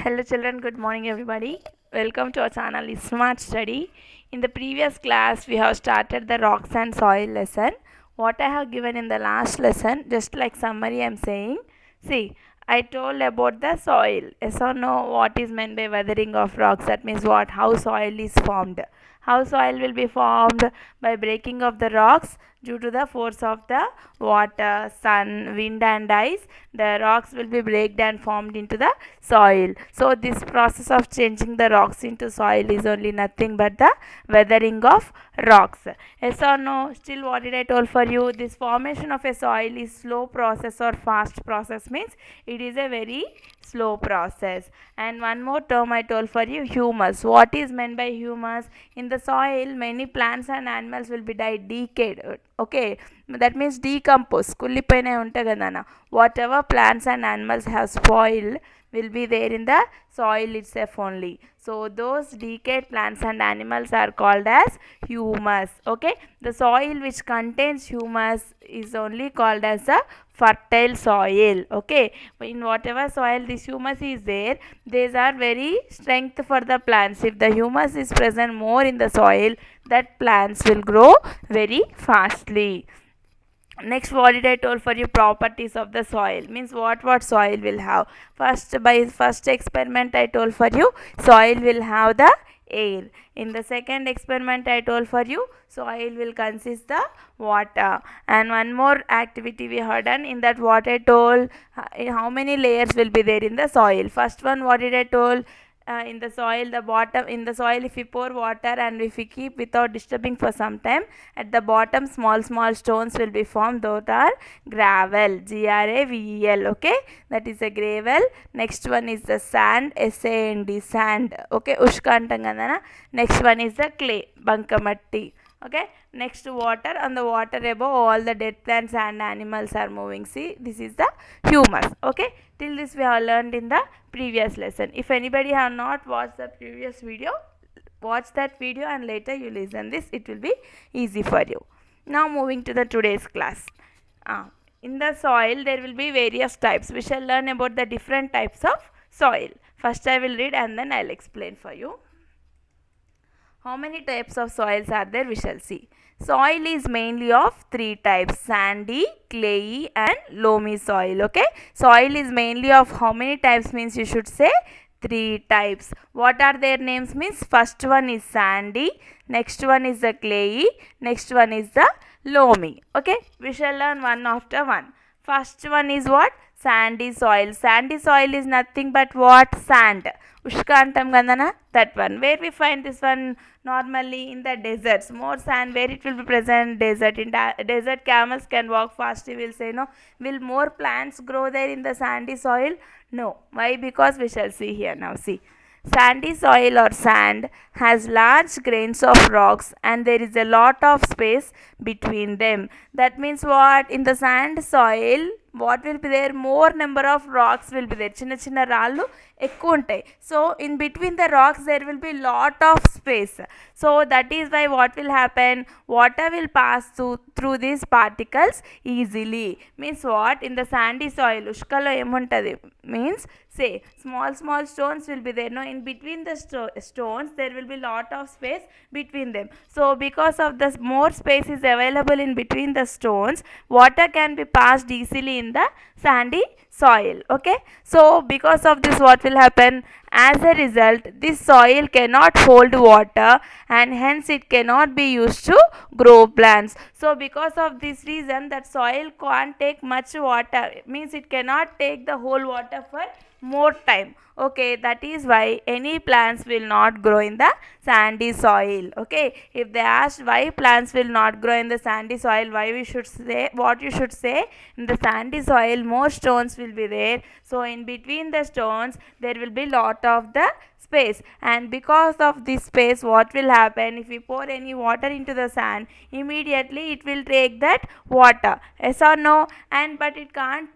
Hello children, good morning everybody. Welcome to our channel Smart Study. In the previous class we have started the rocks and soil lesson. What I have given in the last lesson, just like summary I am saying. See, I told about the soil. Yes or no, what is meant by weathering of rocks? That means what? How soil is formed. How soil will be formed? By breaking of the rocks due to the force of the water, sun, wind and ice. The rocks will be breaked and formed into the soil. So this process of changing the rocks into soil is only nothing but the weathering of rocks. Yes or no? Still what did I told for you? This formation of a soil is slow process or fast process, means it is a very slow process. And one more term I told for you, humus. What is meant by humus? In the soil many plants and animals will be decayed. Okay, that means decompose. కుళ్ళిపోయినవి ఉంటాయి కదా నాన్న, what ever plants and animals have spoiled will be there in the soil itself only. So those decayed plants and animals are called as humus. Okay, the soil which contains humus is only called as a fertile soil. Okay, in whatever soil this humus is there, these are very strength for the plants. If the humus is present more in the soil, that plants will grow very fastly. Next, what did I told for you? Properties of the soil, means what soil will have. By first experiment I told for you, soil will have the air. In the second experiment I told for you, soil will consist the water. And one more activity we have done. In that, what I told, how many layers will be there in the soil. First one, what did I told? In the soil, the bottom, in the soil if we pour water and if we keep without disturbing for some time, at the bottom small stones will be formed. Those are gravel, gravel. Okay, that is a gravel. Next one is the sand, sand, sand. Okay, ushka antam kadana. Next one is the clay, bankamatti. Okay, next water. On the water above, all the dead plants and animals are moving. See, this is the humus. Okay, till this we have learned in the previous lesson. If anybody have not watched the previous video, watch that video and later you listen this, it will be easy for you. Now moving to the today's class. In the soil there will be various types. We shall learn about the different types of soil. First I will read and then I will explain for you. How many types of soils are there? We shall see. Soil is mainly of three types: sandy, clayey and loamy soil. Okay, soil is mainly of how many types, means you should say three types. What are their names? Means first one is sandy, next one is the clayey, next one is the loamy. Okay, we shall learn one after one. First one is what? Sandy soil. Sandy soil is nothing but what? Sand. Ushka antam kadana, that one. Where we find this one? Normally in the deserts. More sand, where it will be present? Desert. In desert camels can walk fast, we will say. No. Will more plants grow there in the sandy soil? No. Why? Because we shall see here now. See, sandy soil or sand has large grains of rocks and there is a lot of space between them. That means what? In the sand soil, what will be there? More number of rocks will be there. Chinna chinna raallu ఎక్కువ ఉంటాయి. So in between the rocks there will be lot of space. So that is why what will happen? Water will pass through these particles easily. Means what? In the sandy soil, ushkalo emuntadi? Means say small stones will be there. No, in between the stones there will be lot of space between them. So because of this more space is available in between the stones, water can be passed easily in the sandy soil. Okay, so because of this what will happen? As a result, this soil cannot hold water and hence it cannot be used to grow plants. So because of this reason, that soil can't take much water, means it cannot take the whole water for more time. Okay, that is why any plants will not grow in the sandy soil. Okay, if they ask why plants will not grow in the sandy soil, why we should say, what you should say? In the sandy soil more stones will be there, so in between the stones there will be lot of the space, and because of this space what will happen? If we pour any water into the sand, immediately it will take that water. Yes or no? And but it can't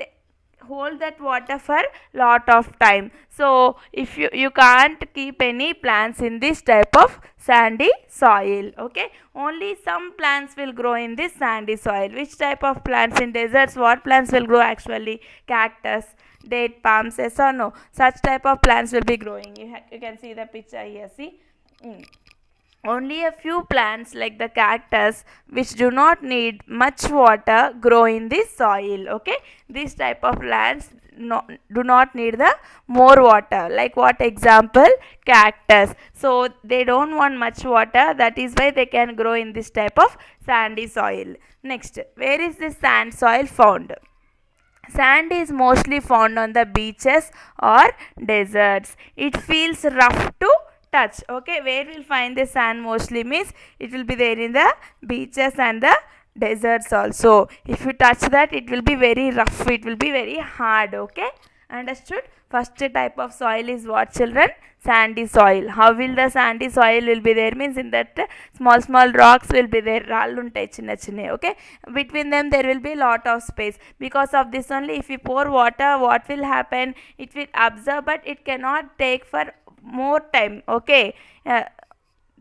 hold that water for lot of time. So if you can't keep any plants in this type of sandy soil. Okay, only some plants will grow in this sandy soil. Which type of plants? In deserts what plants will grow? Actually cactus, date palms, yes or no? Such type of plants will be growing. You can see the picture here, see. Mm. Only a few plants like the cactus which do not need much water grow in the soil. Okay, this type of plants do not need the more water. Like what example? Cactus. So they don't want much water, that is why they can grow in this type of sandy soil. Next, where is this sand soil found? Sand is mostly found on the beaches or deserts. It feels rough to touch. Okay, where we'll find the sand mostly means it will be there in the beaches and the deserts also. If you touch that, it will be very rough, it will be very hard. Okay, understood? First type of soil is what, children? Sandy soil. How will the sandy soil will be there means in that small rocks will be there, రాళ్ళు ఉంటాయి చిన్న చిన్నవి. Okay, between them there will be lot of space. Because of this only, if you pour water, what will happen? It will absorb, but it cannot take for more time. Okay,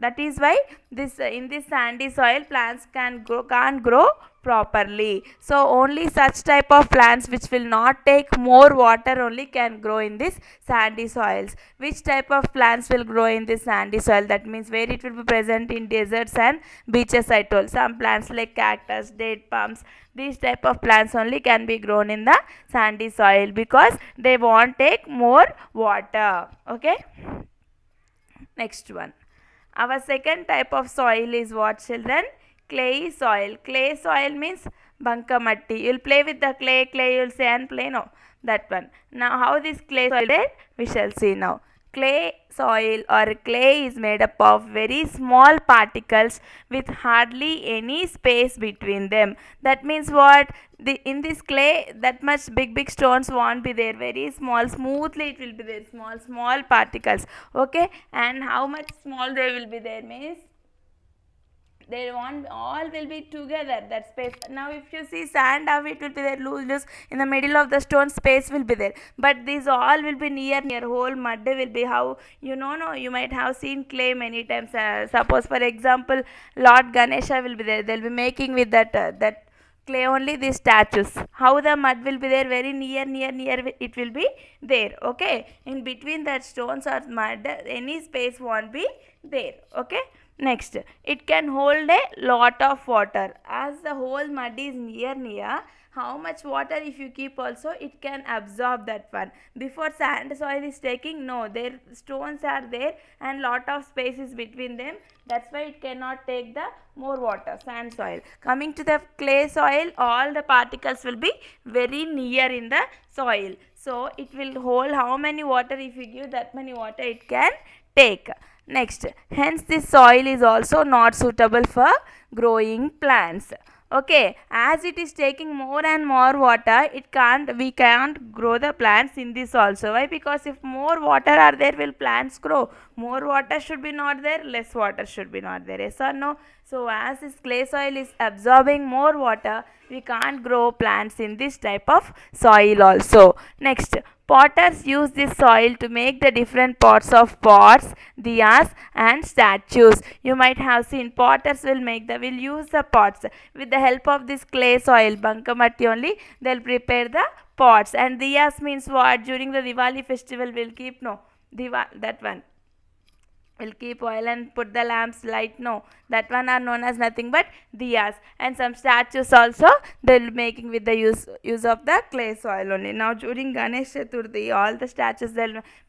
that is why this in this sandy soil plants can't grow properly. So only such type of plants which will not take more water only can grow in this sandy soils. Which type of plants will grow in this sandy soil? That means where it will be present in deserts and beaches, I told. Some plants like cactus, date palms, these type of plants only can be grown in the sandy soil because they won't take more water. Okay, next one. Our second type of soil is what, children? Clayey soil. Clay soil means bankamatti. You'll play with the clay, you'll say and play. No, that one. Now how this clay soil is, we shall see now. Clay soil or clay is made up of very small particles with hardly any space between them. That means what? In this clay, that much big stones won't be there. Very small, smoothly it will be there. Small particles. Okay, and how much small they will be there means they want all will be together, that space. Now if you see sand, how it will be there, loose in the middle of the stone, space will be there, but these all will be near whole mud will be. How you know? No, you might have seen clay many times. Suppose for example Lord Ganesha will be there, they'll be making with that clay only these statues. How the mud will be there, very near it will be there. Okay, in between that stones or mud any space won't be there. Okay, next, it can hold a lot of water. As the whole mud is near, how much water if you keep also, it can absorb that one. Before sand soil is taking, no, their stones are there and lot of space is between them. That's why it cannot take the more water, sand soil. Coming to the clay soil, all the particles will be very near in the soil. So it will hold how many water, if you give that many water it can take. Next, hence this soil is also not suitable for growing plants. Okay, as it is taking more and more water, we can't grow the plants in this also. Why? Because if more water are there, will plants grow? More water should be not there, less water should be not there. Yes or no? So as this clay soil is absorbing more water, we can't grow plants in this type of soil also. Next, potters use this soil to make the different pots of pots, diyas and statues. You might have seen potters will use the pots with the help of this clay soil, bankamatti only. They'll prepare the pots. And diyas means what? During the Diwali festival we'll keep, no, that one. We'll keep oil and put the lamps light. No, that one are known as nothing but diyas. And some statues also they'll making with the use of the clay soil only. Now during Ganesh Chaturthi, all the statues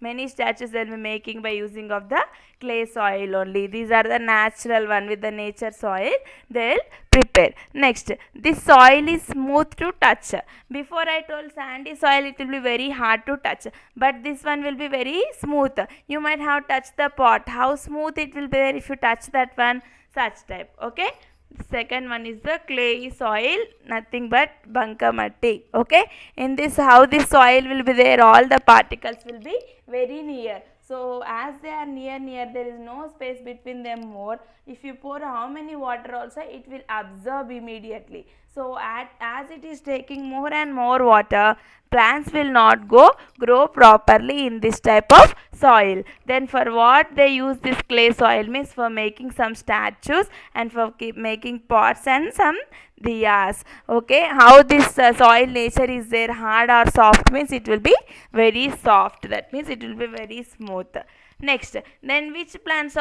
many statues they'll be making by using of the clay soil only. These are the natural one with the nature soil they'll prepare. Next, this soil is smooth to touch. Before I told sandy soil it will be very hard to touch, but this one will be very smooth. You might have touched the pot, how smooth it will be there if you touch that one, such type. Okay, second one is the clay soil, nothing but bankamatti. Okay, in this how this soil will be there, all the particles will be very near. So as they are near, there is no space between them more. If you pour how many water also, it will absorb immediately. So as it is taking more and more water, plants will not grow properly in this type of soil. Then for what they use this clay soil means for making some statues and for making pots and some diyas. Okay, how this soil nature is there, hard or soft means it will be very soft, that means it will be very smooth. Next, then which plants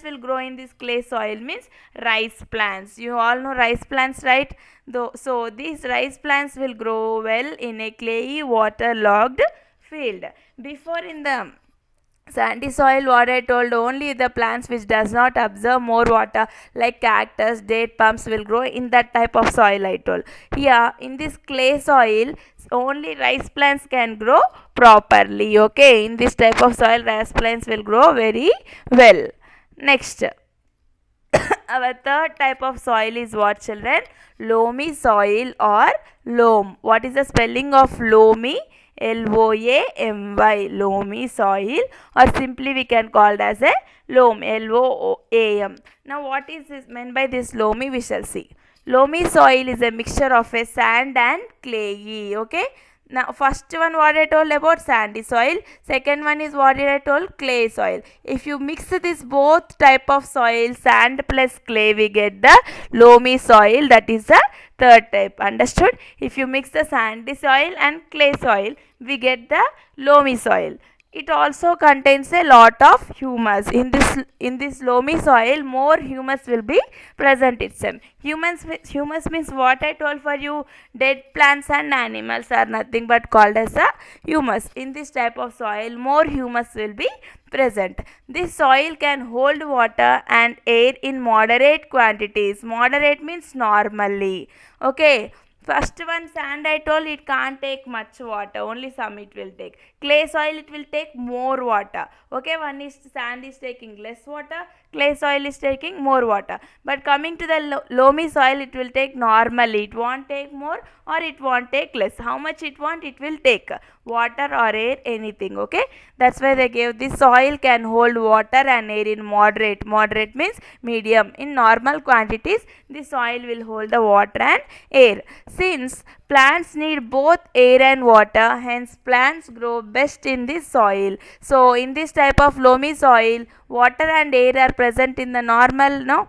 will grow in this clay soil means rice plants. You all know rice plants, right? So these rice plants will grow well in a clayey waterlogged field. Before in the sandy soil, what I told, only the plants which does not absorb more water like cactus, date palms will grow in that type of soil, I told. Here in this clay soil, only rice plants can grow properly. Okay, in this type of soil rice plants will grow very well. Next, our third type of soil is what, children? Loamy soil or loam. What is the spelling of loamy? Loamy, loamy soil, or simply we can call it as a loam, Loam. Now what is this meant by this loamy? We shall see. Loamy soil is a mixture of a sand and clayey. Okay. Now first one what I told about sandy soil, second one is what did I told, clay soil. If you mix this both type of soil, sand plus clay, we get the loamy soil, that is the third type. Understood? If you mix the sandy soil and clay soil, we get the loamy soil. It also contains a lot of humus. In this loamy soil, more humus will be present itself. Humus means what I told for you, dead plants and animals are nothing but called as a humus. In this type of soil, more humus will be present. This soil can hold water and air in moderate quantities. Moderate means normally. Okay. First one, sand, I told it can't take much water, only some it will take. Clay soil, it will take more water. Okay, one is sand is taking less water, clay soil is taking more water. But coming to the loamy soil, it will take normally. It won't take more or it won't take less. How much it want, it will take. Water or air, anything. Okay, that's why they gave this soil can hold water and air in moderate. Moderate means medium. In normal quantities, the soil will hold the water and air. Since plants need both air and water, hence plants grow best in this soil. So in this type of loamy soil, water and air are present in the normal, no?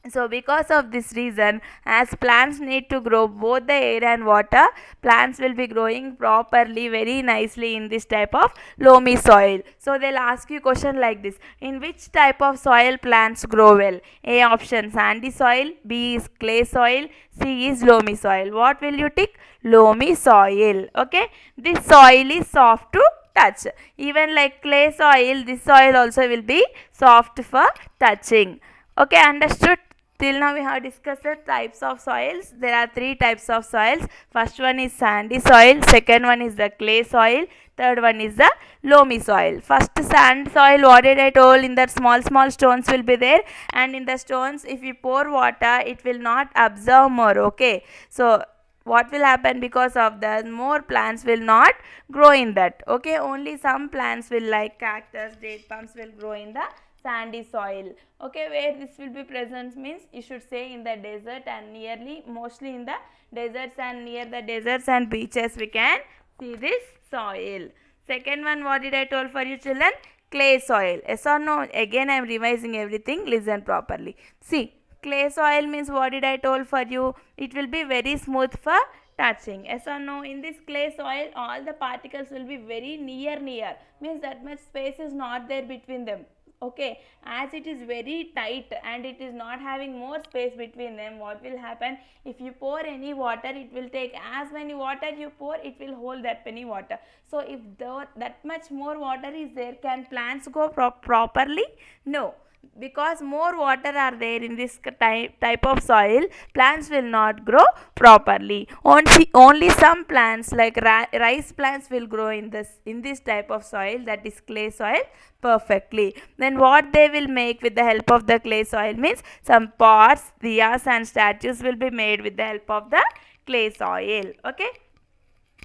So because of this reason, as plants need to grow both the air and water, plants will be growing properly, very nicely in this type of loamy soil. So they'll ask you question like this: in which type of soil plants grow well? A option sandy soil, B is clay soil, C is loamy soil. What will you tick? Loamy soil. Okay, this soil is soft to touch. Even like clay soil, this soil also will be soft for touching. Okay, understood? Till now we have discussed the types of soils. There are three types of soils. First one is sandy soil, second one is the clay soil, third one is the loamy soil. First sand soil, what did I told, in that small stones will be there, and in the stones if you pour water it will not absorb more. Okay, so what will happen, because of that more plants will not grow in that. Okay, only some plants will, like cactus, date palms, will grow in the sandy soil. Okay, where this will be present means you should say in the desert and mostly in the deserts and near the deserts and beaches we can see this soil. Second one, what did I told for you children? Clay soil. Yes or no? Again I am revising everything, listen properly. See, clay soil means what did I told for you? It will be very smooth for touching. Yes or no? In this clay soil, all the particles will be very near, means that much space is not there between them. Okay, as it is very tight and it is not having more space between them, what will happen, if you pour any water, it will take as many water you pour, it will hold that many water. So if that much more water is there, can plants grow properly? No, because more water are there in this type of soil, plants will not grow properly. Only some plants like rice plants will grow in this type of soil, that is clay soil, perfectly. Then what they will make with the help of the clay soil means some pots, diyas and statues will be made with the help of the clay soil. Okay,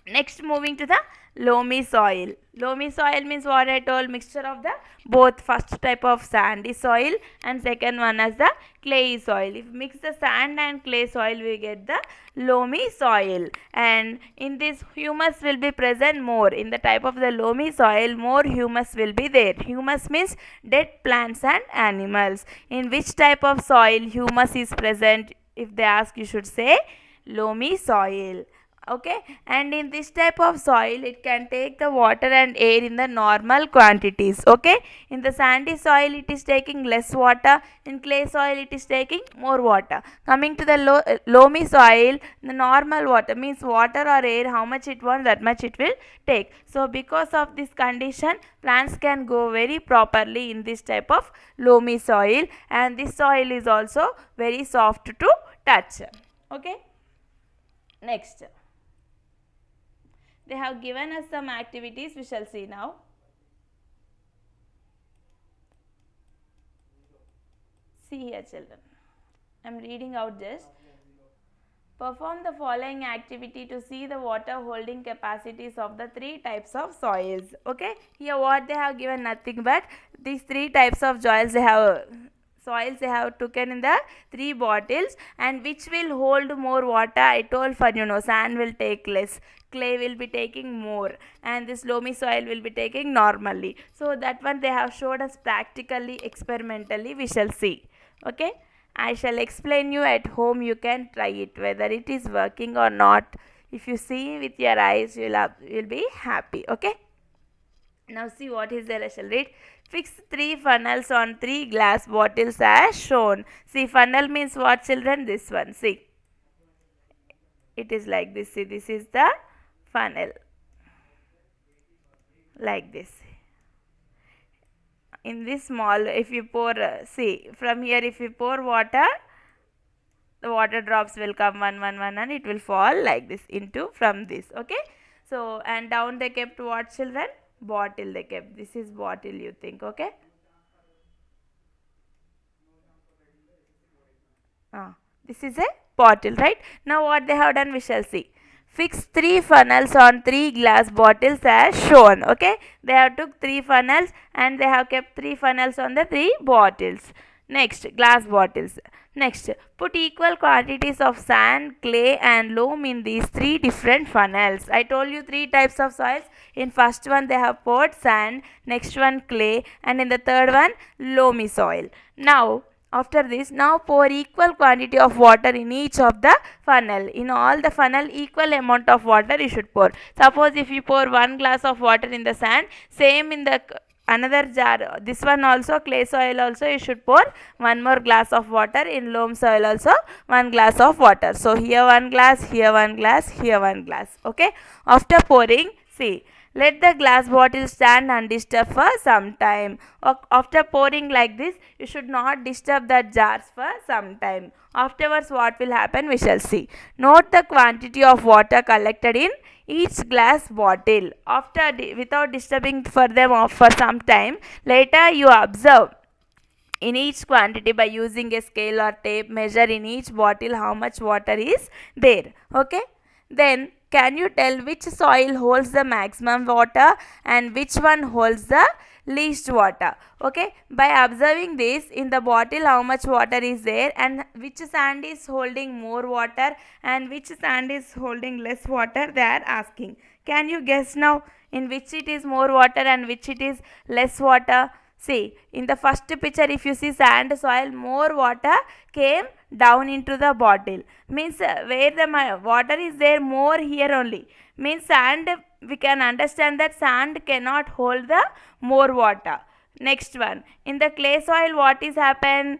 next moving to the loamy soil. Loamy soil means what I told, mixture of the both, first type of sandy soil and second one as the clayey soil. If mix the sand and clay soil, we get the loamy soil, and in this humus will be present more. In the type of the loamy soil, more humus will be there. Humus means dead plants and animals. In which type of soil humus is present? If they ask, you should say loamy soil. Okay, and in this type of soil, it can take the water and air in the normal quantities. Okay, in the sandy soil, it is taking less water. In clay soil, it is taking more water. Coming to the loamy soil, the normal water means water or air, how much it wants, that much it will take. So because of this condition, plants can grow very properly in this type of loamy soil, and this soil is also very soft to touch. Okay, next. They have given us some activities, we shall see now. See here, children. I am reading out this. Perform the following activity to see the water holding capacities of the three types of soils. Okay, here what they have given, nothing but these three types of soils they have taken in the three bottles, and which will hold more water. I told for sand will take less, clay will be taking more, and this loamy soil will be taking normally. So that one they have showed us practically, experimentally, we shall see. Okay, I shall explain you at home, you can try it whether it is working or not. If you see with your eyes, you'll be happy. Okay, now see what is there. I shall read. Fix 3 funnels on 3 glass bottles as shown. See, funnel means what, children? This one. See, it is like this. See, this is the funnel. Like this. In this small, if you pour, see, from here if you pour water, the water drops will come one and it will fall like this into from this. Okay, so and down they kept what, children? Bottle they kept. This is bottle, you think. Okay, this is a bottle, right? Now what they have done, we shall see. Fix 3 funnels on 3 glass bottles as shown. Okay, they have took 3 funnels and they have kept 3 funnels on the 3 bottles. Next, glass bottles. Next, put equal quantities of sand, clay and loam in these 3 different funnels. I told you 3 types of soils. In first one they have poured sand, next one clay, and in the third one loamy soil. Now after this, now pour equal quantity of water in each of the funnel. In all the funnel, equal amount of water you should pour. Suppose if you pour 1 glass of water in the sand, same in the another jar, this one also, clay soil also, you should pour 1 more glass of water. In loam soil also 1 glass of water. So here 1 glass, here 1 glass, here 1 glass. Okay, after pouring, see, let the glass bottle stand undisturbed for some time. After pouring like this, you should not disturb the jars for some time. Afterwards, what will happen, we shall see. Note the quantity of water collected in each glass bottle. After without disturbing for them for some time, later you observe in each quantity by using a scale or tape, measure in each bottle how much water is there. Okay, then can you tell which soil holds the maximum water and which one holds the least water? Okay, by observing this in the bottle how much water is there and which sand is holding more water and which sand is holding less water, they are asking. Can you guess now in which it is more water and which it is less water? See, in the first picture, if you see sand soil, more water came down into the bottle. Means where the water is there, more here only. Means sand, we can understand that sand cannot hold the more water. Next one, in the clay soil, what is happened?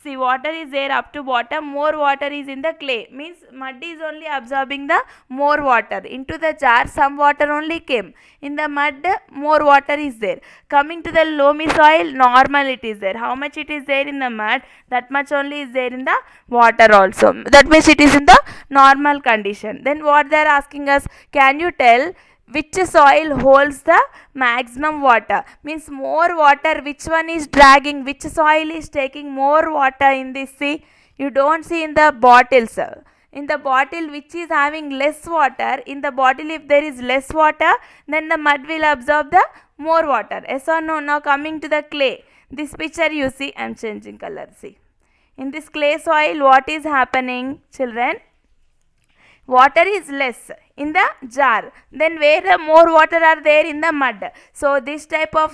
See, water is there up to bottom, more water is in the clay. Means mud is only absorbing the more water. Into the jar, some water only came. In the mud, more water is there. Coming to the loamy soil, normal it is there. How much it is there in the mud, that much only is there in the water also. That means it is in the normal condition. Then what they are asking us, can you tell which soil holds the maximum water? Means more water, which one is dragging, which soil is taking more water in this? See, you don't see in the bottles. in the bottle which is having less water, in the bottle if there is less water, then the mud will absorb the more water. Yes or no? Now coming to the clay. This picture you see, I am changing color. See. In this clay soil, what is happening, children? Water is less in the jar, then where the more water are there in the mud. So this type of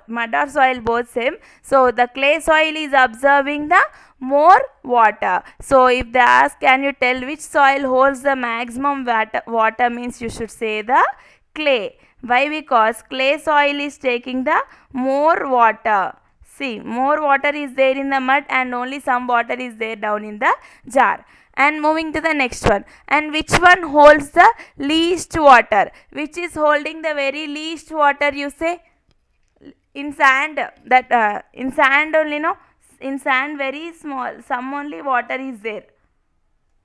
mud or soil both same. So the clay soil is absorbing the more water. So if they ask, can you tell which soil holds the maximum water means you should say the clay. Why? Because clay soil is taking the more water. See, more water is there in the mud and only some water is there down in the jar. And moving to the next one, and which one holds the least water? Which is holding the very least water, you say? In sand, that in sand only, no, in sand very small, some only water is there.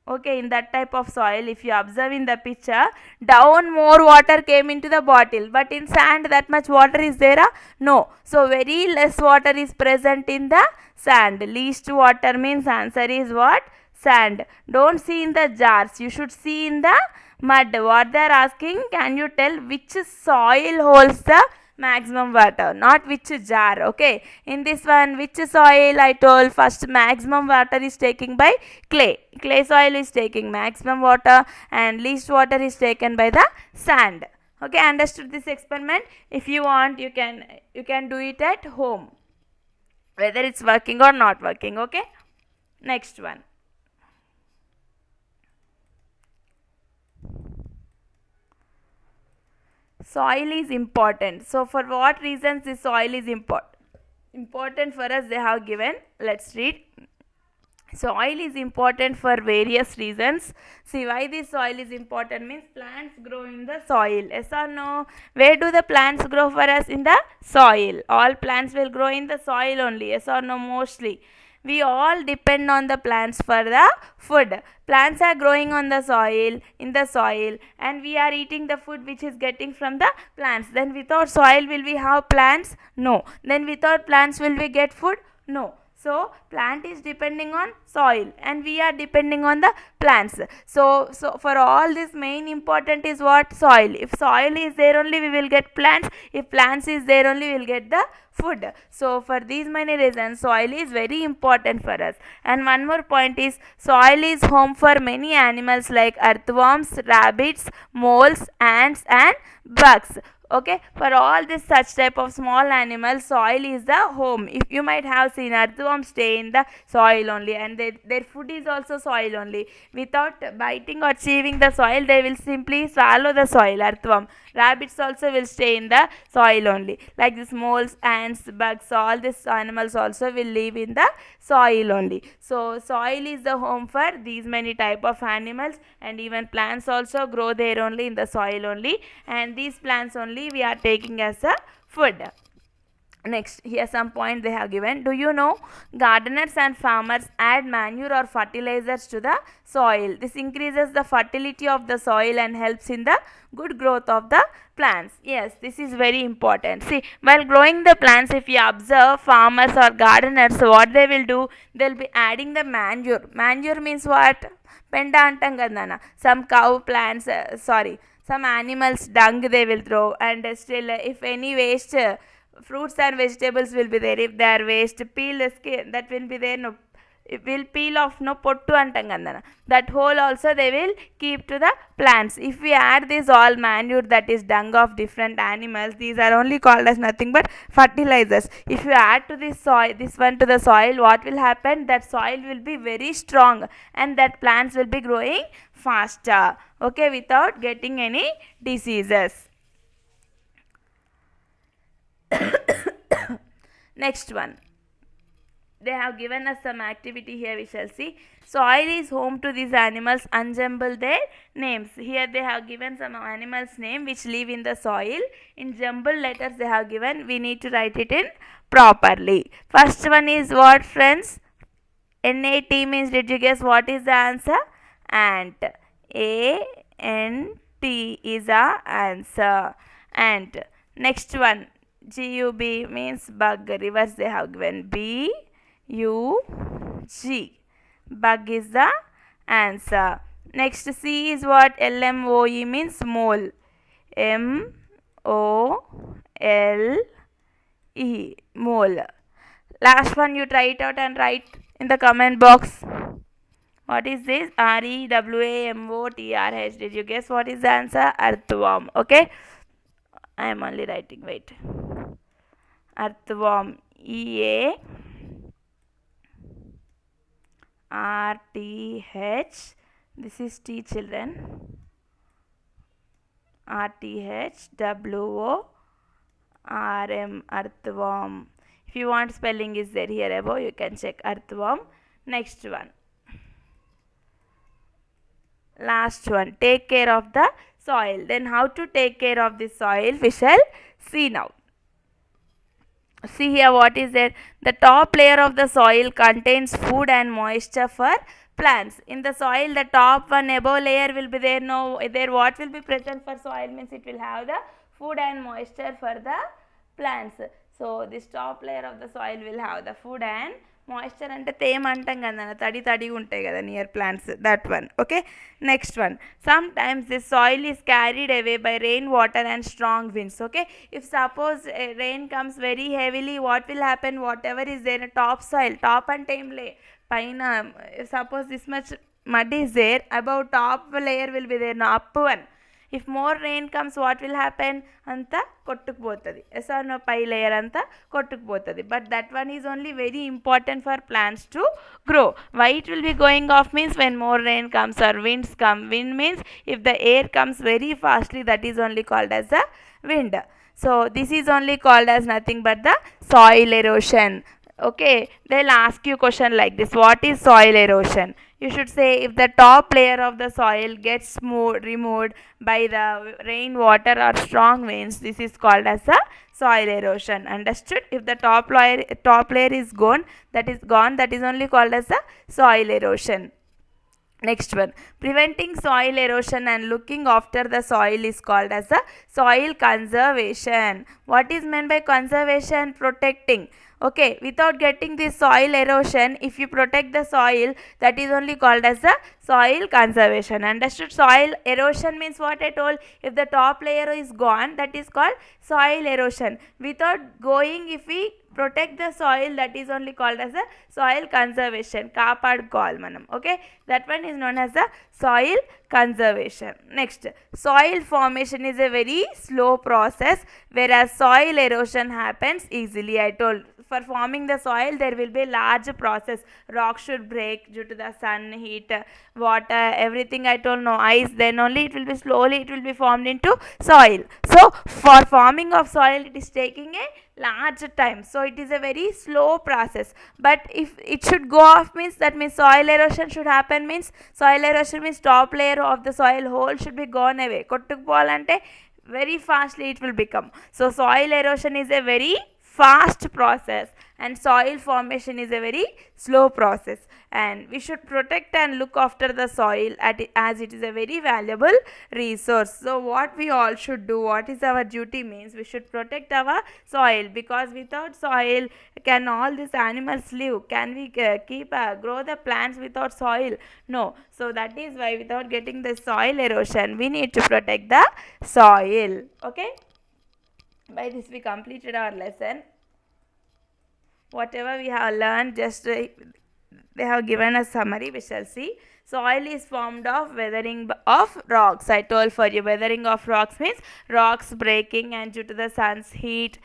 Okay, in that type of soil, if you observe in the picture, down more water came into the bottle, but in sand that much water is there? No. So very less water is present in the sand. Least water means answer is what? Sand. Don't see in the jars, you should see in the mud. What they are asking, can you tell which soil holds the maximum water, not which jar. Okay, in this one, which soil? I told first maximum water is taken by clay. Clay soil is taking maximum water and least water is taken by the sand. Okay, understood this experiment? If you want, you can do it at home, whether it's working or not working. Okay, next one. Soil is important. So for what reasons this soil is important for us, they have given. Let's read. Soil is important for various reasons. See, why this soil is important means plants grow in the soil. Yes or no? Where do the plants grow for us? In the soil. All plants will grow in the soil only. Yes or no? Mostly. We all depend on the plants for the food. Plants are growing on the soil, in the soil, and we are eating the food which is getting from the plants. Then without soil will we have plants? No. Then without plants will we get food? No. So plant is depending on soil and we are depending on the plants. So for all this, main important is what? Soil. If soil is there only we will get plants. If plants is there only we will get the food. So for these many reasons, soil is very important for us. And one more point is, soil is home for many animals like earthworms, rabbits, moles, ants and bugs. Okay, for all this such type of small animals, soil is the home. If you might have seen, earthworms stay in the soil only and their food is also soil only. Without biting or chewing the soil, they will simply swallow the soil. Earthworm. Rabbits also will stay in the soil only. Like this, moles, ants, bugs, all these animals also will live in the soil only. So soil is the home for these many type of animals, and even plants also grow there only in the soil only, and these plants only we are taking as a food. Next, here some point they have given. Do you know gardeners and farmers add manure or fertilizers to the soil? This increases the fertility of the soil and helps in the good growth of the plants. Yes, this is very important. See, while growing the plants, if you observe farmers or gardeners, what they will do, they will be adding the manure. Manure means what? Penda antam kadana. Some cow plants, some animals dung they will throw, and still if any waste, fruits and vegetables will be there. If they are waste, peel the skin, that will be there. No, it will peel off, no, pottu antam kadana. That whole also they will keep to the plants. If we add this all manure, that is dung of different animals, these are only called as nothing but fertilizers. If you add to this soil, this one to the soil, what will happen? That soil will be very strong and that plants will be growing faster, okay, without getting any diseases. Next one, they have given us some activity here, we shall see. Soil is home to these animals, unjumble their names. Here they have given some animals name which live in the soil. In jumbled letters they have given, we need to write it in properly. First one is what, friends? NAT means, did you guess what is the answer? Ant. ANT is the answer. Ant. Next one, GUB means bug. Reverse they have given, BUG. Bug is the answer. Next C is what? LMOE means mole. MOLE, mole. Last one, you try it out and write in the comment box. What is this? REWAMOTRH. Did you guess what is the answer? Earthworm. Okay. I am only writing. Wait. Earthworm. EARTH. This is T, children. RTHWORM. Earthworm. If you want, spelling is there here above. You can check earthworm. Next one. Last one. Take care of the soil. Then how to take care of the soil we shall see now. See here what is there. The top layer of the soil contains food and moisture for plants. In the soil, the top one above layer will be there. No, there what will be present for soil means it will have the food and moisture for the plants. So this top layer of the soil will have the food and moisture అంటే తేమ అంటాం కదా, తడి ఉంటాయి కదా near plants, that one. Okay. Next one. Some times this soil is carried away by rain water and strong winds. Okay, if suppose rain comes very heavily, what will happen? Whatever is there in top soil, top అంటే ఏం లే పైన, suppose this much mud is there, above top layer will be there, no up one. If more rain comes, what will happen? Anta kottukupotadi. Yes or no? Pai layer anta kottukupotadi. But that one is only very important for plants to grow. Why it will be going off means when more rain comes or winds come. Wind means if the air comes very fastly, that is only called as the wind. So this is only called as nothing but the soil erosion. Okay, they'll ask you question like this. What is soil erosion? You should say if the top layer of the soil gets removed by the rain water or strong winds, this is called as a soil erosion. Understood? If the top layer is gone, that is only called as a soil erosion. Next one. Preventing soil erosion and looking after the soil is called as a soil conservation. What is meant by conservation? Protecting. Okay, without getting this soil erosion, if you protect the soil, that is only called as the soil conservation. Understood? Soil erosion means what I told. If the top layer is gone, that is called soil erosion. Without going, if we protect the soil, that is only called as a soil conservation. Kapadkoval manam. Okay, that one is known as the soil conservation. Next, soil formation is a very slow process, whereas soil erosion happens easily. I told, for forming the soil there will be large process. Rock should break due to the sun, heat, water, everything. I told, no ice, then only it will be slowly it will be formed into soil. So for forming of soil, it is taking a large time, so it is a very slow process. But if it should go off means, that means soil erosion should happen means, soil erosion means top layer of the soil whole should be gone away. Kottukupovalante very fastly it will become. So soil erosion is a very fast process and soil formation is a very slow process, and we should protect and look after the soil as it is a very valuable resource. So what we all should do, what is our duty means, we should protect our soil, because without soil can all these animals live? Can we grow the plants without soil? No. So that is why without getting the soil erosion, we need to protect the soil. Okay, by this we completed our lesson. Whatever we have learned, just they have given a summary, we shall see. Soil is formed of weathering of rocks. I told for you, weathering of rocks means rocks breaking and due to the sun's heat,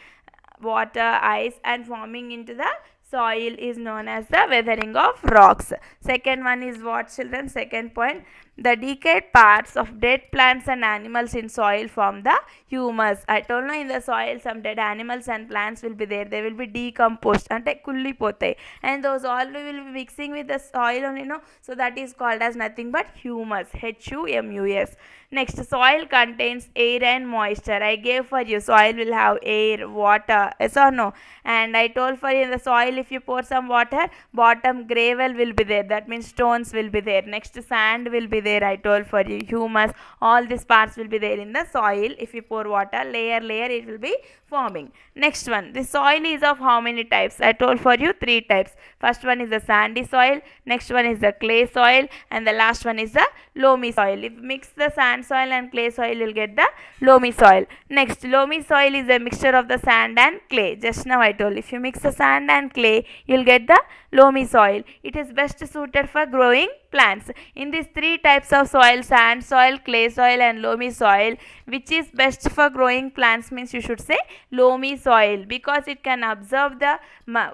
water, ice, and forming into the soil is known as the weathering of rocks. Second one is what, children? Second point, the decayed parts of dead plants and animals in soil form the humus. I told you, in the soil some dead animals and plants will be there, they will be decomposed ante kullipotai, and those all will be mixing with the soil only, no? So that is called as nothing but humus. HUMUS. Next, soil contains air and moisture. I gave for you, soil will have air, water, yes or no? And I told for you, in the soil if you pour some water, bottom gravel will be there, that means stones will be there. Next, sand will be there. I told for you, humus, all these parts will be there in the soil. If you pour water layer it will be forming. Next one, the soil is of how many types? I told for you 3 types. First one is the sandy soil, next one is the clay soil, and the last one is the loamy soil. If you mix the sand soil and clay soil, you'll get the loamy soil. Next, loamy soil is a mixture of the sand and clay. Just now I told, if you mix the sand and clay, you'll get the loamy soil. It is best suited for growing plants. In these 3 types of soil, sand soil, clay soil and loamy soil, which is best for growing plants means you should say loamy soil, because it can absorb the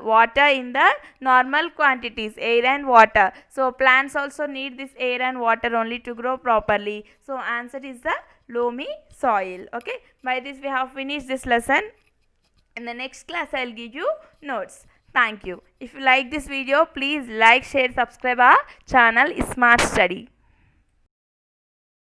water in the normal quantities, air and water. So plants also need this air and water only to grow properly. So answer is the loamy soil. Okay, by this we have finished this lesson. In the next class I will give you notes. Thank you. If you like this video, please like, share, subscribe our channel Smart Study.